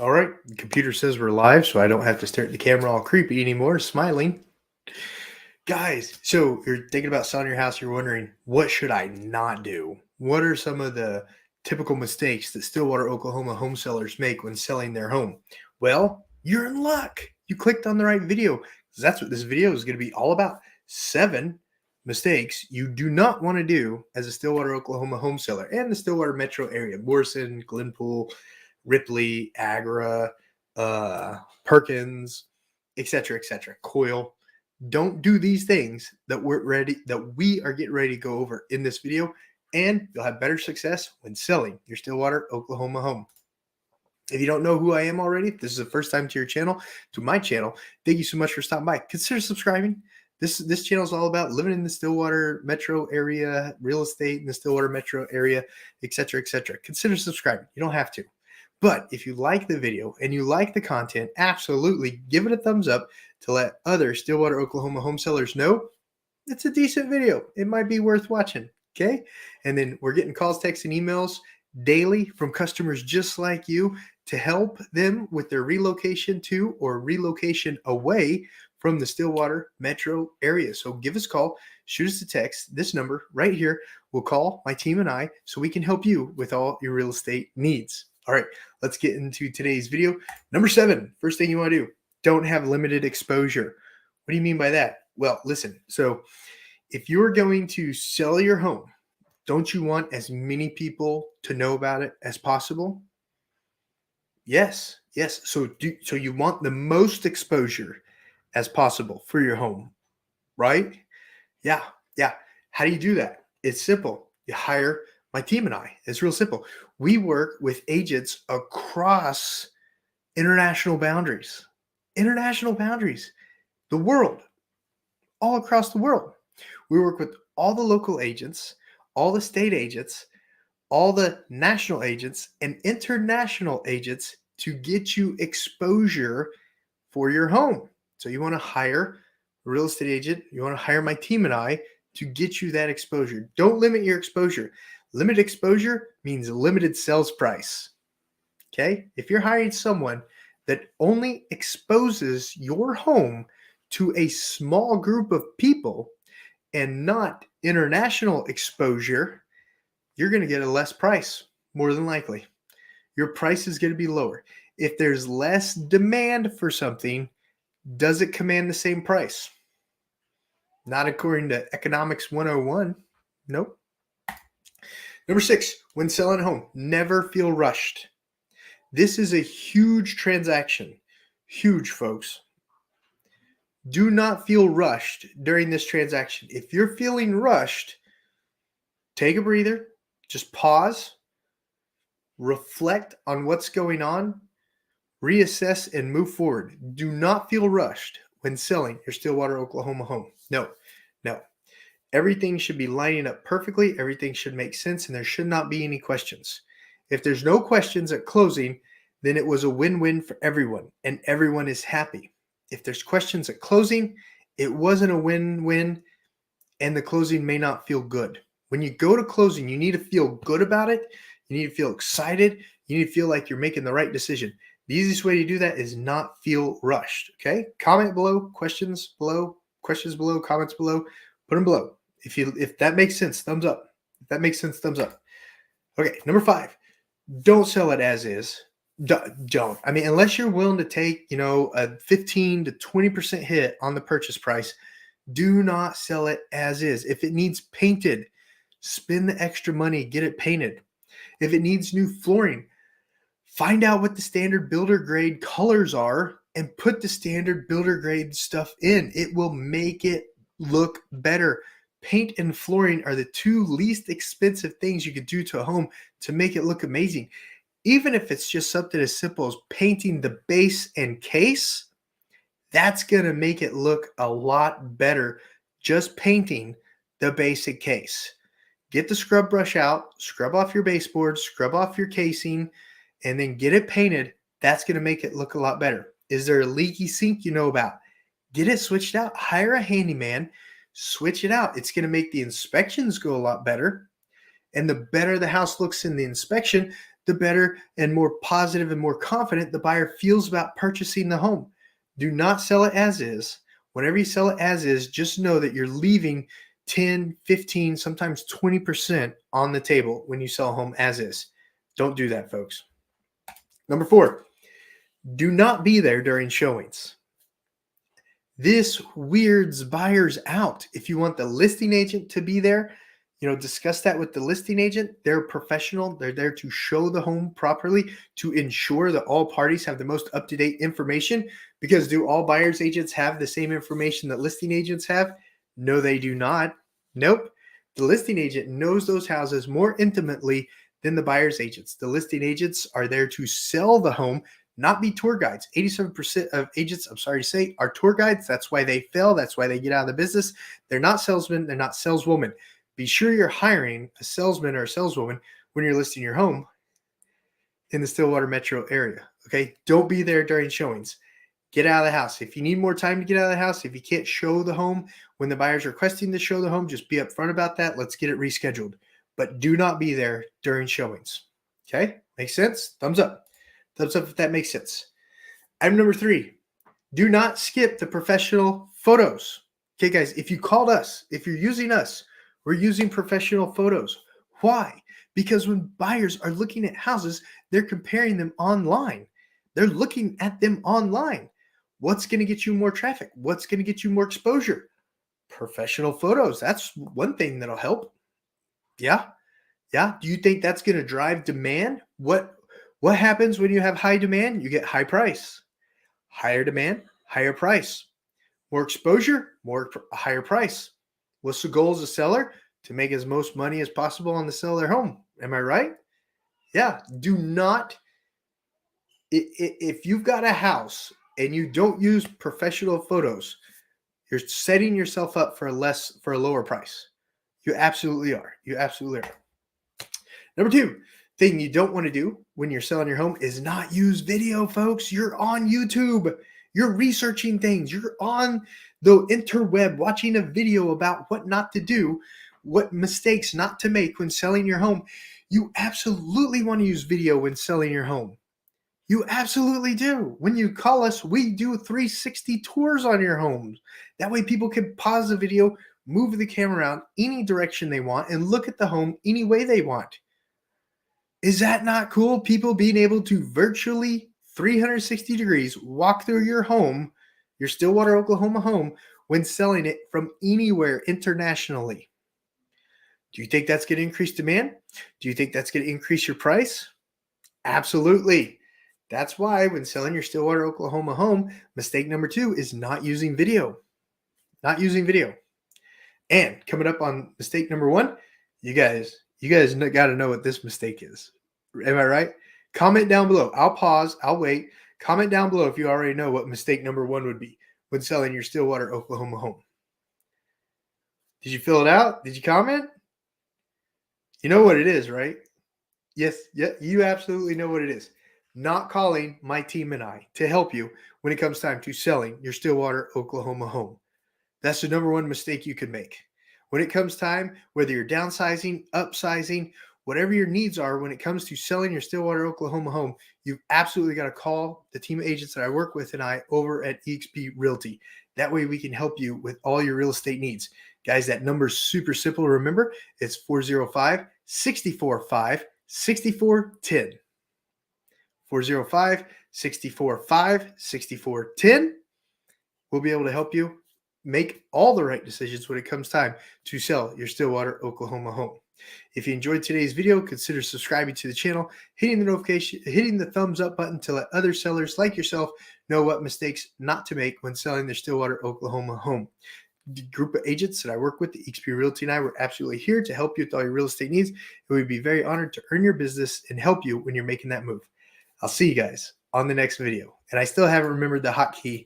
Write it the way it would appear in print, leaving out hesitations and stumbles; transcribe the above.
All right, the computer says we're live, so I don't have to stare at the camera all creepy anymore, smiling. Guys, so you're thinking about selling your house, you're wondering, what should I not do? What are some of the typical mistakes that Stillwater, Oklahoma home sellers make when selling their home? Well, you're in luck. You clicked on the right video, because that's what this video is going to be all about. 7 mistakes you do not want to do as a Stillwater, Oklahoma home seller and the Stillwater metro area, Morrison, Glenpool, Ripley, Agra, Perkins, etc., Coyle. Don't do these things that we are getting ready to go over in this video, and you'll have better success when selling your Stillwater, Oklahoma home. If you don't know who I am already, if this is the first time to my channel, thank you so much for stopping by. Consider subscribing. This channel is all about living in the Stillwater metro area, real estate in the Stillwater metro area, etc., Consider subscribing. You don't have to. But if you like the video and you like the content, absolutely give it a thumbs up to let other Stillwater, Oklahoma home sellers know it's a decent video. It might be worth watching. Okay. And then we're getting calls, texts, and emails daily from customers just like you to help them with their relocation to or relocation away from the Stillwater metro area. So give us a call, shoot us a text. This number right here will call my team and I so we can help you with all your real estate needs. All right, let's get into today's video. Number 7, first thing you want to do, don't have limited exposure. What do you mean by that? Well, listen, so if you're going to sell your home, don't you want as many people to know about it as possible? Yes. So you want the most exposure as possible for your home, right? Yeah. How do you do that? It's simple. You hire my team and I. It's real simple. We work with agents across international boundaries, the world, all across the world. We work with all the local agents, all the state agents, all the national agents, and international agents to get you exposure for your home. So you want to hire a real estate agent, you want to hire my team and I to get you that exposure. Don't limit your exposure. Limited exposure means limited sales price. Okay? If you're hiring someone that only exposes your home to a small group of people and not international exposure, you're going to get a less price, more than likely. Your price is going to be lower. If there's less demand for something, does it command the same price? Not according to Economics 101. Nope. Number 6, when selling a home, never feel rushed. This is a huge transaction. Huge, folks. Do not feel rushed during this transaction. If you're feeling rushed, take a breather, just pause, reflect on what's going on, reassess, and move forward. Do not feel rushed when selling your Stillwater, Oklahoma home. No. Everything should be lining up perfectly. Everything should make sense, and there should not be any questions. If there's no questions at closing, then it was a win-win for everyone, and everyone is happy. If there's questions at closing, it wasn't a win-win, and the closing may not feel good. When you go to closing, you need to feel good about it. You need to feel excited. You need to feel like you're making the right decision. The easiest way to do that is not feel rushed, okay? Comment below, questions below, comments below, put them below. If that makes sense, thumbs up. If that makes sense, thumbs up. Okay, number 5, don't sell it as is. Don't. I mean, unless you're willing to take, a 15 to 20% hit on the purchase price, do not sell it as is. If it needs painted, spend the extra money, get it painted. If it needs new flooring, find out what the standard builder grade colors are and put the standard builder grade stuff in. It will make it look better. Paint and flooring are the 2 least expensive things you could do to a home to make it look amazing. Even if it's just something as simple as painting the base and case, that's going to make it look a lot better. Just painting the basic case. Get the scrub brush out, scrub off your baseboards, scrub off your casing, and then get it painted. That's going to make it look a lot better. Is there a leaky sink you know about? Get it switched out. Hire a handyman. Switch it out. It's going to make the inspections go a lot better. And the better the house looks in the inspection, the better and more positive and more confident the buyer feels about purchasing the home. Do not sell it as is. Whenever you sell it as is, just know that you're leaving 10, 15, sometimes 20% on the table when you sell a home as is. Don't do that, folks. Number 4, do not be there during showings. This weirds buyers out. If you want the listing agent to be there, discuss that with the listing agent. They're professional. They're there to show the home properly, to ensure that all parties have the most up-to-date information. Because do all buyers agents have the same information that listing agents have? No, they do not. Nope. The listing agent knows those houses more intimately than the buyer's agents. The listing agents are there to sell the home, not be tour guides. 87% of agents, I'm sorry to say, are tour guides. That's why they fail. That's why they get out of the business. They're not salesmen. They're not saleswomen. Be sure you're hiring a salesman or a saleswoman when you're listing your home in the Stillwater metro area. Okay. Don't be there during showings. Get out of the house. If you need more time to get out of the house, if you can't show the home when the buyer's requesting to show the home, just be upfront about that. Let's get it rescheduled. But do not be there during showings. Okay? Makes sense? Thumbs up. Thumbs up if that makes sense. Item number 3, do not skip the professional photos. Okay, guys, if you called us, if you're using us, we're using professional photos. Why? Because when buyers are looking at houses, they're comparing them online. They're looking at them online. What's going to get you more traffic? What's going to get you more exposure? Professional photos. That's one thing that'll help. Yeah. Yeah. Do you think that's going to drive demand? What happens when you have high demand? You get high price. Higher demand, higher price. More exposure, higher price. What's the goal as a seller? To make as most money as possible on the sale of their home. Am I right? Yeah. Do not, if you've got a house and you don't use professional photos, you're setting yourself up for a lower price. You absolutely are. You absolutely are. Number 2, thing you don't want to do when you're selling your home is not use video, folks. You're on YouTube. You're researching things. You're on the interweb watching a video about what not to do, what mistakes not to make when selling your home. You absolutely want to use video when selling your home. You absolutely do. When you call us, we do 360 tours on your homes. That way people can pause the video, move the camera around any direction they want, and look at the home any way they want. Is that not cool? People being able to virtually 360 degrees walk through your home, your Stillwater, Oklahoma home, when selling it from anywhere internationally. Do you think that's going to increase demand? Do you think that's going to increase your price? Absolutely. That's why when selling your Stillwater, Oklahoma home, mistake number 2 is not using video. Not using video. And coming up on mistake number 1, you guys got to know what this mistake is. Am I right? Comment down below. I'll pause. I'll wait. Comment down below if you already know what mistake number 1 would be when selling your Stillwater, Oklahoma home. Did you fill it out? Did you comment? You know what it is, right? Yes, yeah, you absolutely know what it is. Not calling my team and I to help you when it comes time to selling your Stillwater, Oklahoma home. That's the number 1 mistake you could make. When it comes time, whether you're downsizing, upsizing, whatever your needs are when it comes to selling your Stillwater, Oklahoma home, you've absolutely got to call the team of agents that I work with and I over at eXp Realty. That way we can help you with all your real estate needs. Guys, that number is super simple to remember. It's 405-645-6410. 405-645-6410. We'll be able to help you make all the right decisions when it comes time to sell your Stillwater, Oklahoma home. If you enjoyed today's video, consider subscribing to the channel, hitting the notification, hitting the thumbs up button to let other sellers like yourself know what mistakes not to make when selling their Stillwater, Oklahoma home. The group of agents that I work with, the eXp Realty and I, we're absolutely here to help you with all your real estate needs. And we'd be very honored to earn your business and help you when you're making that move. I'll see you guys on the next video. And I still haven't remembered the hotkey